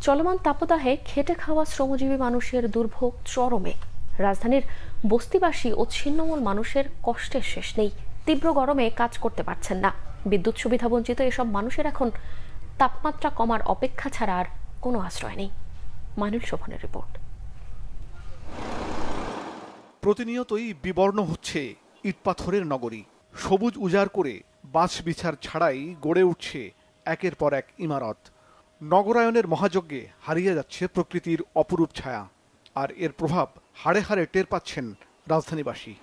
চলমান তাপদাহে খেটে খাওয়া শ্রমজীবী মানুষের দুর্ভোগ চরমে। রাজধানীর বস্তিবাসী ও ছিন্নমূল মানুষের কষ্টের শেষ নেই। তীব্র গরমে কাজ করতে পারছেন না। বিদ্যুৎ সুবিধা বঞ্চিত এসব মানুষের এখন তাপমাত্রা কমার অপেক্ষা ছাড়া আর কোনো আশ্রয় নেই। মাইনুল শোভনের রিপোর্ট। প্রতিনিয়তই বিবর্ণ হচ্ছে ইটপাথরের নগরী। সবুজ উজাড় করে বাঁশ বিছার ছাড়াই গড়ে উঠছে একের পর এক ইমারত। নগরায়নের মহাযজ্ঞে হারিয়ে যাচ্ছে প্রকৃতির অপরূপ ছায়া, আর এর প্রভাব হাড়ে হাড়ে টের পাচ্ছেন রাজধানীবাসী।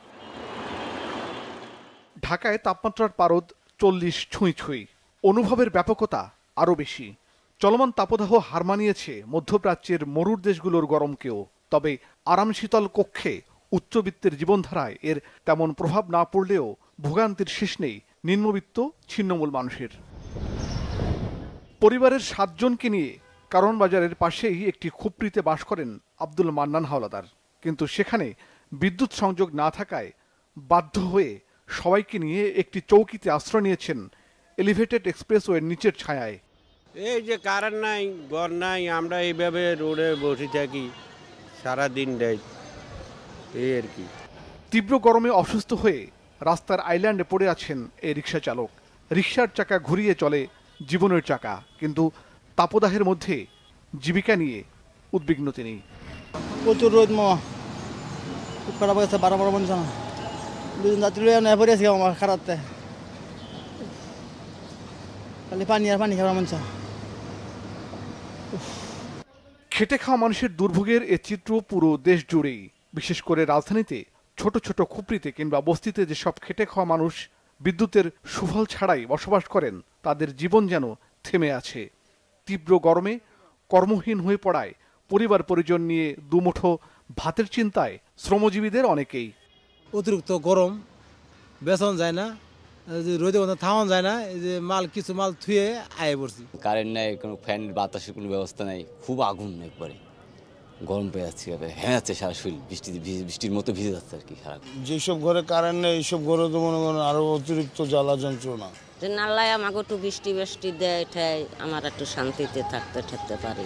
ঢাকায় তাপমাত্রার পারদ 40 ছুঁই ছুঁই। অনুভবের ব্যাপকতা আরও বেশি। চলমান তাপদাহ হার মানিয়েছে মধ্যপ্রাচ্যের মরুর দেশগুলোর গরমকেও। তবে আরাম শীতল কক্ষে উচ্চবিত্তের জীবনধারায় এর তেমন প্রভাব না পড়লেও ভোগান্তির শেষ নেই নিম্নবিত্ত ছিন্নমূল মানুষের। পরিবারের 7 জনকে নিয়ে কারণ বাজারের পাশেই একটি খুপড়িতে বাস করেন আব্দুল মান্নান হাওলাদার। কিন্তু সেখানে বিদ্যুৎ সংযোগ না থাকায় বাধ্য হয়ে সবাইকে নিয়ে একটি চৌকিতে আশ্রয় নিয়েছেন এলিভেটেড এক্সপ্রেসওয়ের নিচের ছায়ায়। এই যে কারেন্ট নাই, ঘর নাই, আমরা এইভাবে রোডে বসে থাকি সারাদিন দেয় এই আর কি। তীব্র গরমে অসুস্থ হয়ে রাস্তার আইল্যান্ডে পড়ে আছেন এই রিক্সা চালক। রিক্সার চাকা ঘুরিয়ে চলে জীবনের চাকা, কিন্তু তাপদাহের মধ্যে জীবিকা নিয়ে উদ্বিগ্ন তিনি। প্রচুর রোদ মামা, খুব খারাপ হয়েছে। 12 মন জানা 2 জন যাত্রী লইয়া নেই পড়েছি আমার খারাপতে, খালি পানি আর পানি খাওয়া মন চা। খেটে খাওয়া মানুষের দুর্ভোগের এ চিত্র পুরো দেশ জুড়েই। বিশেষ করে রাজধানীতে ছোট ছোট খুপড়িতে কিংবা বস্তিতে যেসব খেটে খাওয়া মানুষ বিদ্যুতের সুফল ছাড়াই বসবাস করেন, তাদের জীবন যেন থেমে আছে। তীব্র গরমে কর্মহীন হয়ে পড়ায় পরিবার পরিজন নিয়ে দুমুঠো ভাতের চিন্তায় শ্রমজীবীদের অনেকেই। অতিরিক্ত গরম, বেতন যায় না, রোদে থামান যায় না, এই যে কিছু মাল থুয়ে আয়ে পড়ছি। কারেন্ট নাই, কোনো ফ্যান বাতাসের কোনো ব্যবস্থা নাই, খুব আগুন একবারে গরম পেয়ে যাচ্ছে, হ্যাঁ যাচ্ছে সারা শরীর, বৃষ্টির মতো ভিজে যাচ্ছে আর কি সারা। যেসব ঘরে কারেন্ট নেই এইসব ঘরে তো মনে করেন আরো অতিরিক্ত জ্বালা যন্ত্রণা। যে নাল্লাই আমাকে একটু বৃষ্টি দেয়, ঠাই আমার একটু শান্তিতে থাকতে পারি।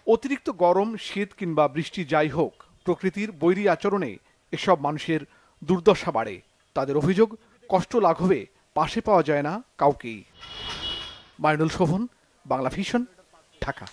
অতিরিক্ত গরম, শীত কিংবা বৃষ্টি যাই হোক, প্রকৃতির বৈরী আচরণে এসব মানুষের দুর্দশা বাড়ে। তাদের অভিযোগ, কষ্ট লাঘবে পাশে পাওয়া যায় না কাউকেই। মাইনুল শোভন, বাংলা ভিশন, ঢাকা।